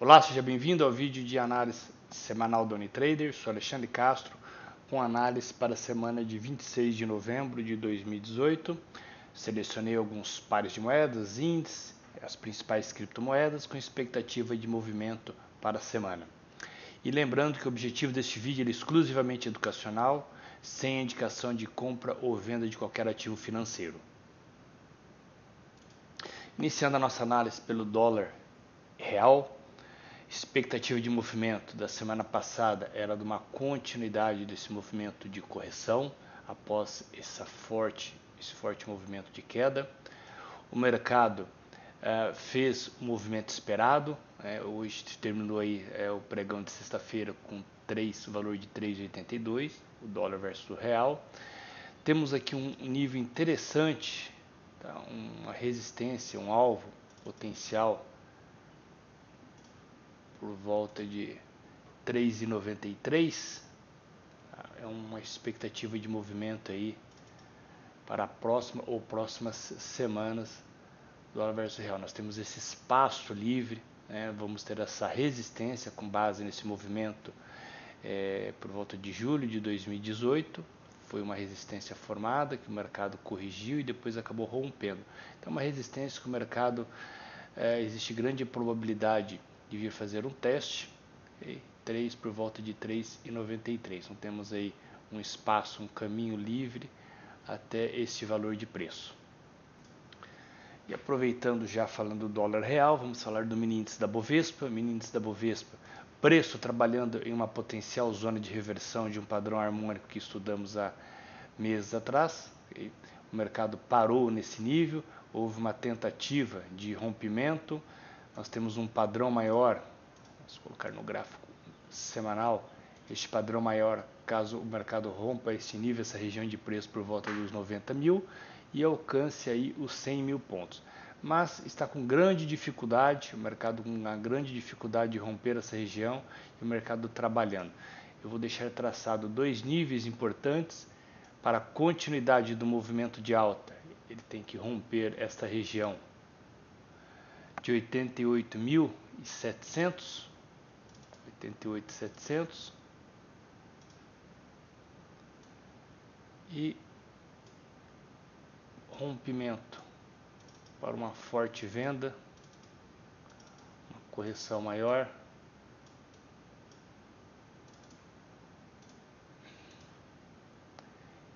Olá, seja bem-vindo ao vídeo de análise semanal do Unitrader. Sou Alexandre Castro com análise para a semana de 26 de novembro de 2018. Selecionei alguns pares de moedas, índices, as principais criptomoedas com expectativa de movimento para a semana. E lembrando que o objetivo deste vídeo é exclusivamente educacional, sem indicação de compra ou venda de qualquer ativo financeiro. Iniciando a nossa análise pelo dólar real, expectativa de movimento da semana passada era de uma continuidade desse movimento de correção após esse forte movimento de queda. O mercado fez o movimento esperado, hoje terminou aí o pregão de sexta-feira com o valor de 3,82, o dólar versus o real. Temos aqui um nível interessante, tá? Uma resistência, um alvo potencial por volta de 3,93, é uma expectativa de movimento aí para a próxima ou próximas semanas do dólar versus real. Nós temos esse espaço livre, vamos ter essa resistência com base nesse movimento por volta de julho de 2018. Foi uma resistência formada que o mercado corrigiu e depois acabou rompendo. Então, uma resistência que o mercado existe grande probabilidade de vir fazer um teste, okay? 3 por volta de 3,93. Então temos aí um espaço, um caminho livre até esse valor de preço. E aproveitando já falando do dólar real, vamos falar do mini índice da Bovespa. Mini índice da Bovespa, preço trabalhando em uma potencial zona de reversão de um padrão harmônico que estudamos há meses atrás. Okay? O mercado parou nesse nível, houve uma tentativa de rompimento. Nós temos um padrão maior, vamos colocar no gráfico semanal, este padrão maior caso o mercado rompa esse nível, essa região de preço por volta dos 90 mil e alcance aí os 100 mil pontos. Mas está com grande dificuldade, o mercado com uma grande dificuldade de romper essa região e o mercado trabalhando. Eu vou deixar traçado dois níveis importantes para a continuidade do movimento de alta. Ele tem que romper esta região de 88.700, 88.700 e rompimento para uma forte venda, uma correção maior,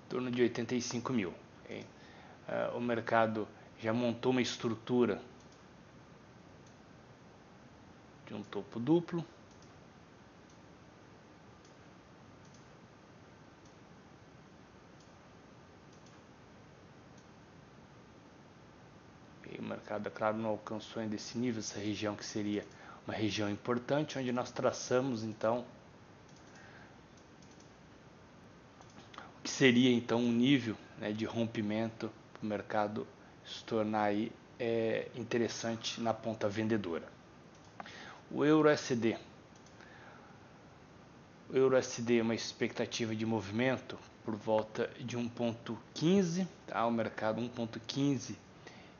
em torno de 85 mil. Okay? O mercado já montou uma estrutura de um topo duplo. O mercado, é claro, não alcançou ainda esse nível, essa região que seria uma região importante, onde nós traçamos então o que seria então um nível de rompimento para o mercado se tornar aí, interessante na ponta vendedora. O Euro-USD. O Euro-USD é uma expectativa de movimento por volta de 1,15, tá? O mercado 1,15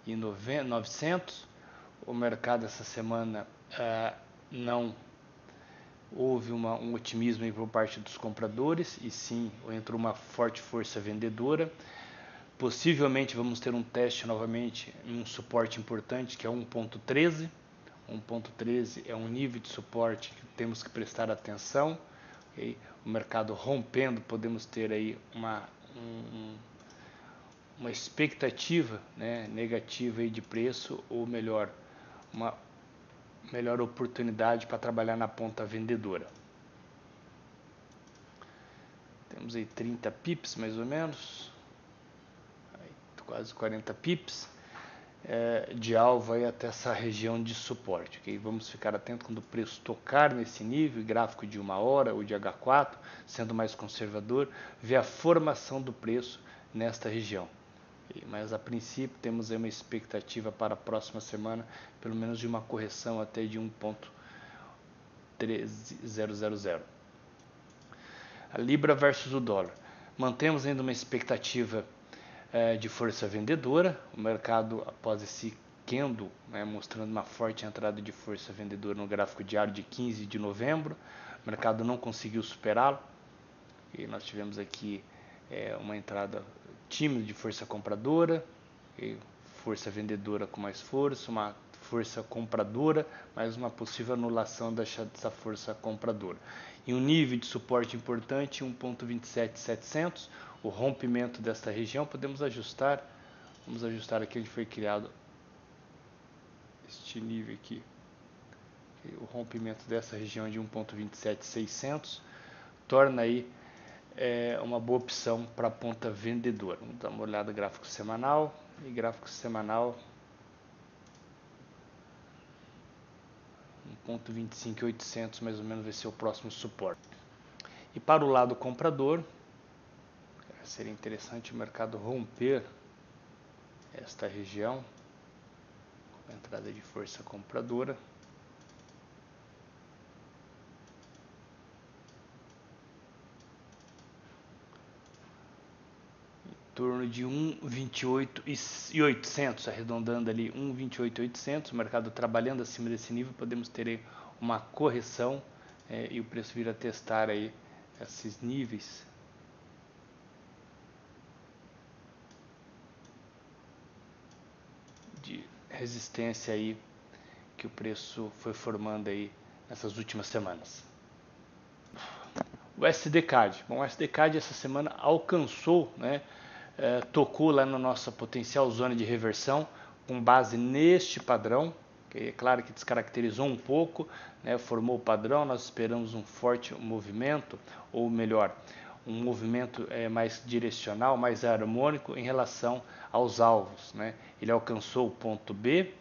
e 900. O mercado essa semana não houve um otimismo por parte dos compradores e sim entrou uma forte força vendedora. Possivelmente vamos ter um teste novamente em um suporte importante que é 1,13. 1,13 é um nível de suporte que temos que prestar atenção. Okay? O mercado rompendo, podemos ter aí uma expectativa negativa aí de preço, ou melhor, uma melhor oportunidade para trabalhar na ponta vendedora. Temos aí 30 pips mais ou menos, quase 40 pips de alvo aí até essa região de suporte. Okay? Vamos ficar atento quando o preço tocar nesse nível, gráfico de 1 hora ou de H4, sendo mais conservador, ver a formação do preço nesta região. Okay? Mas a princípio temos aí uma expectativa para a próxima semana, pelo menos de uma correção até de 1,13000. A Libra versus o dólar. Mantemos ainda uma expectativa de força vendedora. O mercado, após esse candle, né, mostrando uma forte entrada de força vendedora no gráfico diário de 15 de novembro. O mercado não conseguiu superá-lo e nós tivemos aqui uma entrada tímida de força compradora, e força vendedora com mais força, uma força compradora, mas uma possível anulação dessa força compradora. E um nível de suporte importante, 1.27700, o rompimento desta região, podemos ajustar, vamos ajustar aqui onde foi criado este nível aqui, o rompimento dessa região de 1.27600, torna aí uma boa opção para a ponta vendedora. Vamos dar uma olhada no gráfico semanal, e gráfico semanal 1.25800 mais ou menos vai ser o próximo suporte. E para o lado comprador, seria interessante o mercado romper esta região, com entrada de força compradora. Em torno de 1.28.800, arredondando ali 1.28.800, o mercado trabalhando acima desse nível, podemos ter aí uma correção e o preço vir a testar aí esses níveis de resistência aí que o preço foi formando aí nessas últimas semanas. O SDCAD, bom, o SDCAD essa semana alcançou, né, tocou lá na nossa potencial zona de reversão com base neste padrão, que é claro que descaracterizou um pouco, né, formou o padrão, nós esperamos um forte movimento, ou melhor, um movimento mais direcional, mais harmônico em relação aos alvos, né? Ele alcançou o ponto B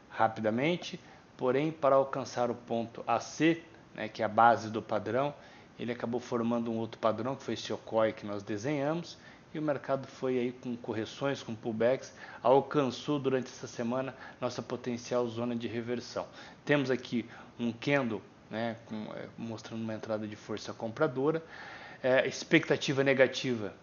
rapidamente, porém para alcançar o ponto AC, né, que é a base do padrão, ele acabou formando um outro padrão, que foi esse Okoi que nós desenhamos, e o mercado foi aí com correções, com pullbacks, alcançou durante essa semana nossa potencial zona de reversão. Temos aqui um candle, né, mostrando uma entrada de força compradora, expectativa negativa,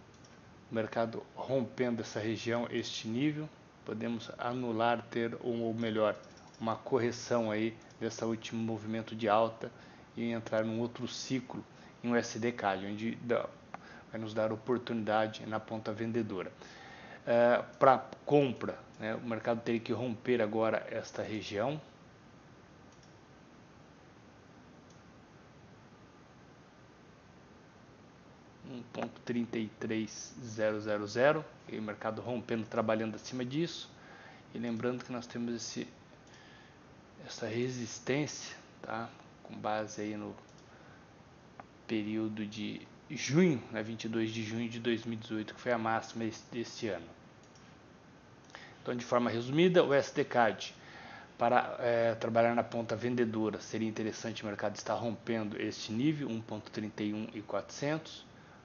o mercado rompendo essa região, este nível, podemos anular, ter, ou melhor, uma correção aí desse último movimento de alta e entrar num outro ciclo em um SDCAD, onde vai nos dar oportunidade na ponta vendedora. Para compra, né, o mercado teria que romper agora esta região. $1.33000, e o mercado rompendo, trabalhando acima disso. E lembrando que nós temos essa resistência, tá, com base aí no período de junho, né, 22 de junho de 2018, que foi a máxima deste ano. Então, de forma resumida, o SDCAD para trabalhar na ponta vendedora seria interessante o mercado estar rompendo este nível 1.31400,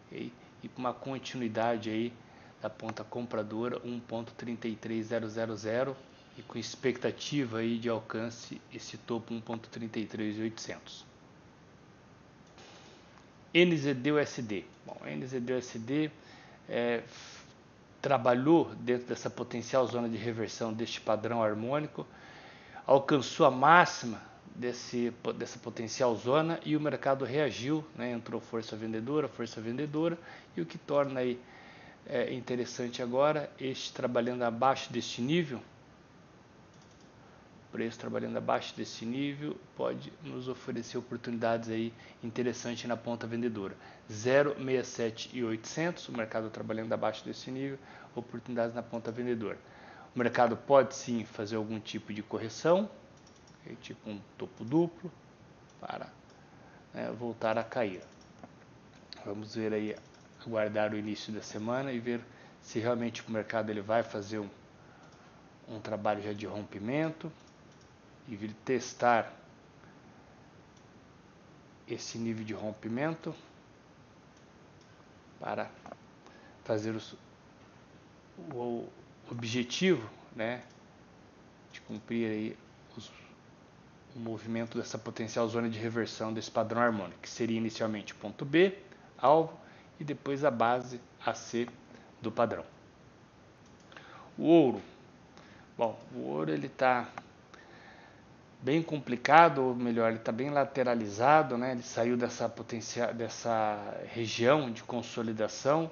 okay? E com uma continuidade aí da ponta compradora 1.33000 e com expectativa aí de alcance esse topo 1.33800. NZD-USD. Bom, NZD-USD trabalhou dentro dessa potencial zona de reversão deste padrão harmônico, alcançou a máxima dessa potencial zona e o mercado reagiu, né, entrou força vendedora, e o que torna aí interessante agora, este trabalhando abaixo deste nível, preço trabalhando abaixo desse nível pode nos oferecer oportunidades aí interessantes na ponta vendedora. 0,67,800, o mercado trabalhando abaixo desse nível, oportunidades na ponta vendedora. O mercado pode sim fazer algum tipo de correção, tipo um topo duplo, para voltar a cair. Vamos ver aí, aguardar o início da semana e ver se realmente o mercado ele vai fazer um trabalho já de rompimento e vir testar esse nível de rompimento para fazer o objetivo, né, de cumprir aí o movimento dessa potencial zona de reversão desse padrão harmônico, que seria inicialmente ponto B, alvo, e depois a base AC do padrão. O ouro Bom, o ouro ele está bem complicado, ou melhor, ele está bem lateralizado, né? Ele saiu dessa região de consolidação.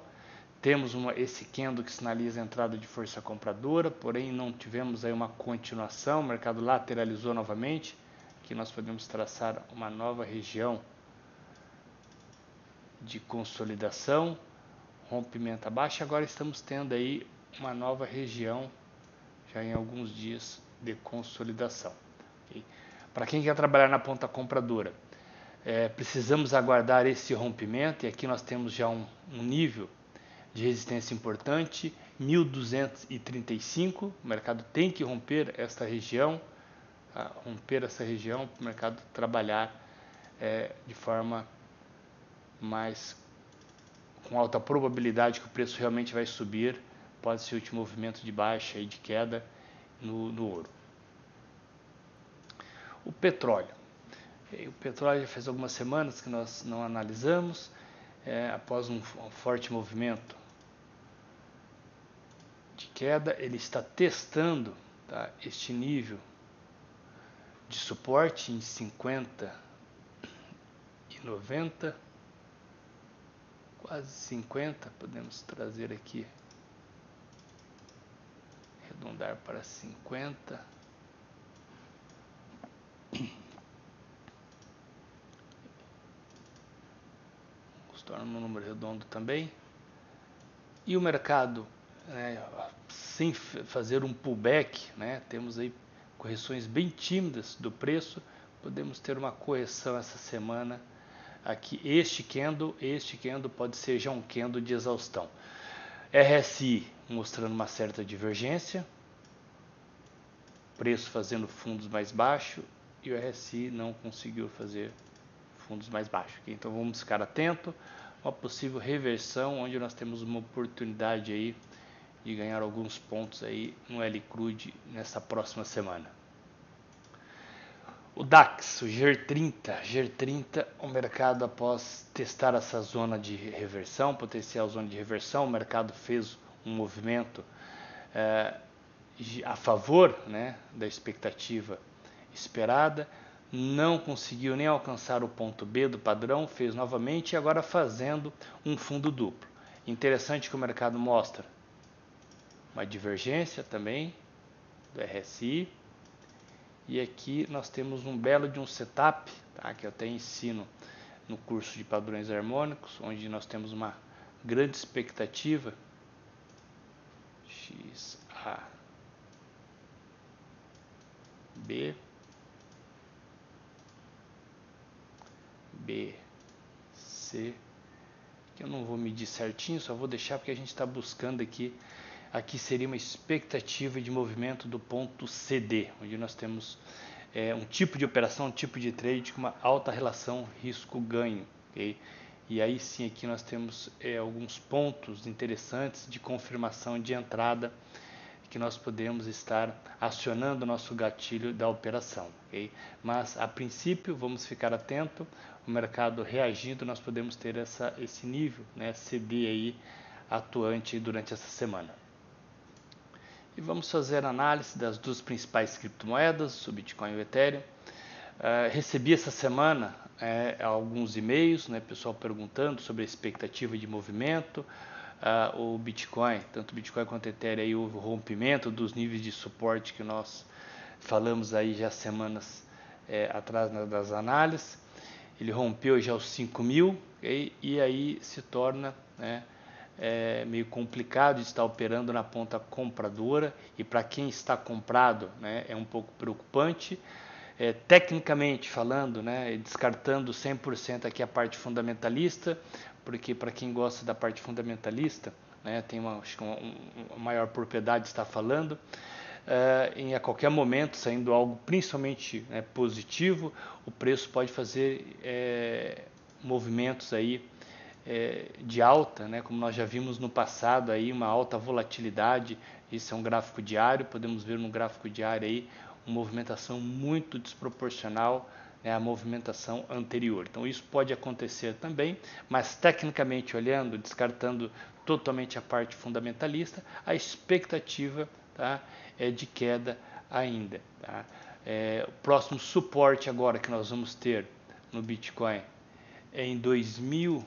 Temos esse candle que sinaliza a entrada de força compradora, porém não tivemos aí uma continuação, o mercado lateralizou novamente. Aqui nós podemos traçar uma nova região de consolidação, rompimento abaixo. Agora estamos tendo aí uma nova região, já em alguns dias de consolidação. Okay? Para quem quer trabalhar na ponta compradora, precisamos aguardar esse rompimento, e aqui nós temos já um nível de resistência importante, 1235, o mercado tem que romper esta região, para o mercado trabalhar de forma mais com alta probabilidade que o preço realmente vai subir, pode ser o último movimento de baixa e de queda no ouro. O petróleo. O petróleo já fez algumas semanas que nós não analisamos, após um forte movimento de queda, ele está testando, tá, este nível de suporte em 50 e 90, quase 50, podemos trazer aqui, arredondar para 50. Vamos tornar um número redondo também. E o mercado, sem fazer um pullback, temos aí correções bem tímidas do preço, podemos ter uma correção essa semana aqui. Este candle pode ser já um candle de exaustão. RSI mostrando uma certa divergência, preço fazendo fundos mais baixos, e o RSI não conseguiu fazer fundos mais baixos. Então vamos ficar atento, uma possível reversão, onde nós temos uma oportunidade aí de ganhar alguns pontos aí no L-Crude nessa próxima semana. O DAX, o GER30, o mercado após testar essa zona de reversão, potencial zona de reversão, o mercado fez um movimento a favor, da expectativa esperada, não conseguiu nem alcançar o ponto B do padrão, fez novamente e agora fazendo um fundo duplo. Interessante que o mercado mostra uma divergência também do RSI, e aqui nós temos um belo de um setup, tá, que eu até ensino no curso de padrões harmônicos, onde nós temos uma grande expectativa XAB, BC, que eu não vou medir certinho, só vou deixar porque a gente está buscando aqui. Aqui seria uma expectativa de movimento do ponto CD, onde nós temos um tipo de operação, um tipo de trade com uma alta relação risco-ganho. Okay? E aí sim aqui nós temos alguns pontos interessantes de confirmação de entrada que nós podemos estar acionando o nosso gatilho da operação. Okay? Mas a princípio vamos ficar atento, o mercado reagindo, nós podemos ter esse nível, CD aí atuante durante essa semana. E vamos fazer a análise das duas principais criptomoedas, o Bitcoin e o Ethereum. Recebi essa semana alguns e-mails, pessoal perguntando sobre a expectativa de movimento. O Bitcoin, tanto o Bitcoin quanto o Ethereum, aí houve o rompimento dos níveis de suporte que nós falamos aí já semanas atrás das análises. Ele rompeu já os 5.000, e aí se torna meio complicado de estar operando na ponta compradora, e para quem está comprado é um pouco preocupante. Tecnicamente falando, descartando 100% aqui a parte fundamentalista, porque para quem gosta da parte fundamentalista, tem acho que uma maior propriedade de estar falando, a qualquer momento, saindo algo principalmente positivo, o preço pode fazer movimentos aí de alta, como nós já vimos no passado, aí uma alta volatilidade. Isso é um gráfico diário, podemos ver no gráfico diário aí uma movimentação muito desproporcional à movimentação anterior. Então isso pode acontecer também, mas tecnicamente olhando, descartando totalmente a parte fundamentalista, a expectativa tá? É de queda ainda, tá? O próximo suporte agora que nós vamos ter no Bitcoin é em 2.000,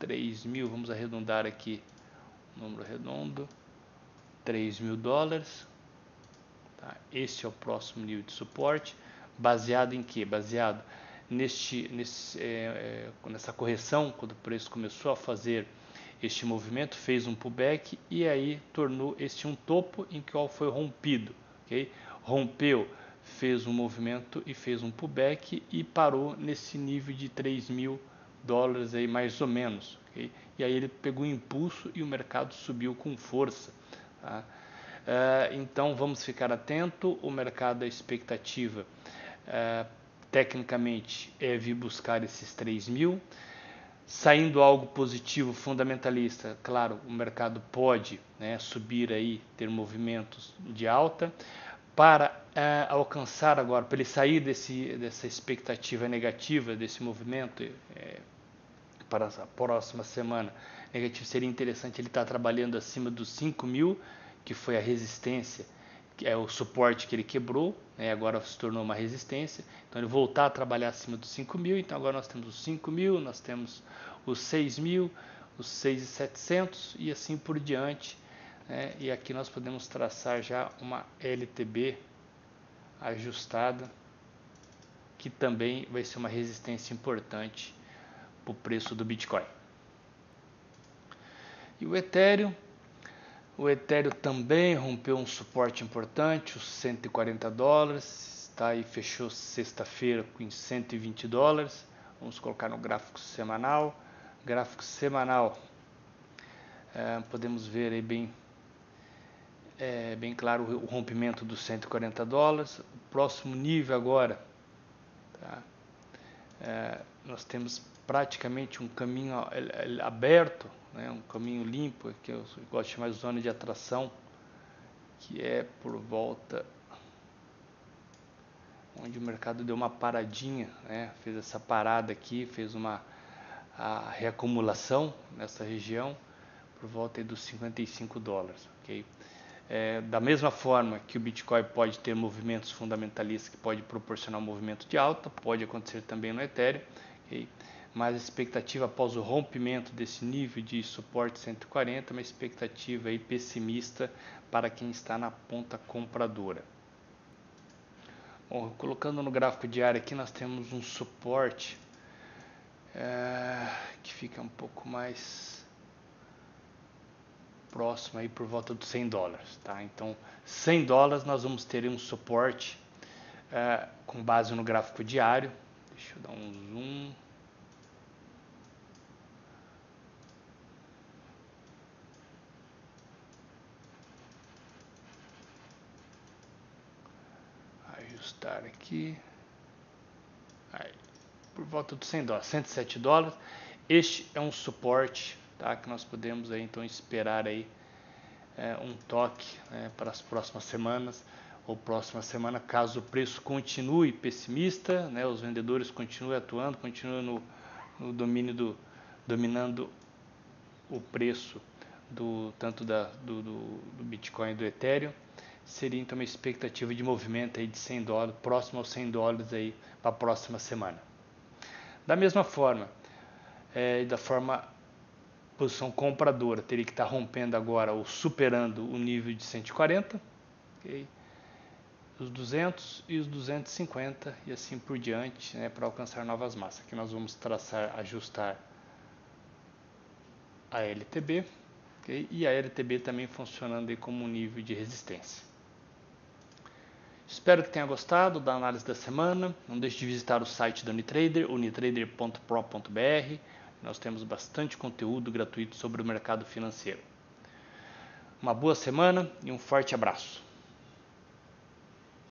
3.000, vamos arredondar aqui, número redondo, $3.000, tá? Esse é o próximo nível de suporte, baseado em quê? Baseado nessa correção, quando o preço começou a fazer este movimento, fez um pullback e aí tornou este um topo em que foi rompido, ok? Rompeu, fez um movimento e fez um pullback e parou nesse nível de $3.000 aí mais ou menos, ok? E aí ele pegou impulso e o mercado subiu com força, tá? Então vamos ficar atento. O mercado, a expectativa tecnicamente é vir buscar esses 3.000, saindo algo positivo, fundamentalista. Claro, o mercado pode, né, subir aí, ter movimentos de alta, para alcançar agora, para ele sair dessa expectativa negativa, desse movimento para a próxima semana negativo, seria interessante ele estar trabalhando acima dos 5.000, que foi a resistência, que é o suporte que ele quebrou, né, agora se tornou uma resistência. Então ele voltar a trabalhar acima dos 5.000. Então agora nós temos os 5.000, nós temos os 6.000, os 6.700 e assim por diante, né? E aqui nós podemos traçar já uma LTB ajustada, que também vai ser uma resistência importante para o preço do Bitcoin. E o Ethereum também rompeu um suporte importante, os $140, tá? E fechou sexta-feira com $120. Vamos colocar no gráfico semanal. Gráfico semanal, podemos ver aí bem claro o rompimento dos $140. O próximo nível agora, tá? Nós temos praticamente um caminho aberto, né, um caminho limpo, que eu gosto de chamar de zona de atração, que é por volta onde o mercado deu uma paradinha, né, fez essa parada aqui, fez a reacumulação nessa região por volta aí dos $55, ok? Da mesma forma que o Bitcoin pode ter movimentos fundamentalistas que pode proporcionar um movimento de alta, pode acontecer também no Ethereum, okay? Mas a expectativa após o rompimento desse nível de suporte 140, uma expectativa aí pessimista para quem está na ponta compradora. Bom, colocando no gráfico diário aqui, nós temos um suporte que fica um pouco mais próximo aí por volta dos $100, tá? Então $100 nós vamos ter um suporte com base no gráfico diário. Deixa eu dar um zoom. Ajustar aqui. Aí, por volta dos $100, $107. Este é um suporte, tá? Que nós podemos aí então esperar aí um toque, né, para as próximas semanas ou próxima semana, caso o preço continue pessimista, né, os vendedores continuem atuando, continuem no domínio dominando o preço tanto do Bitcoin e do Ethereum, seria então uma expectativa de movimento aí de $100, próximo aos $100 aí para a próxima semana. Da mesma forma, posição compradora teria que estar rompendo agora ou superando o nível de 140, okay? Os 200 e os 250 e assim por diante, né, para alcançar novas massas. Aqui nós vamos ajustar a LTB, okay? E a LTB também funcionando aí como um nível de resistência. Espero que tenha gostado da análise da semana. Não deixe de visitar o site da Unitrader, unitrader.pro.br. Nós temos bastante conteúdo gratuito sobre o mercado financeiro. Uma boa semana e um forte abraço.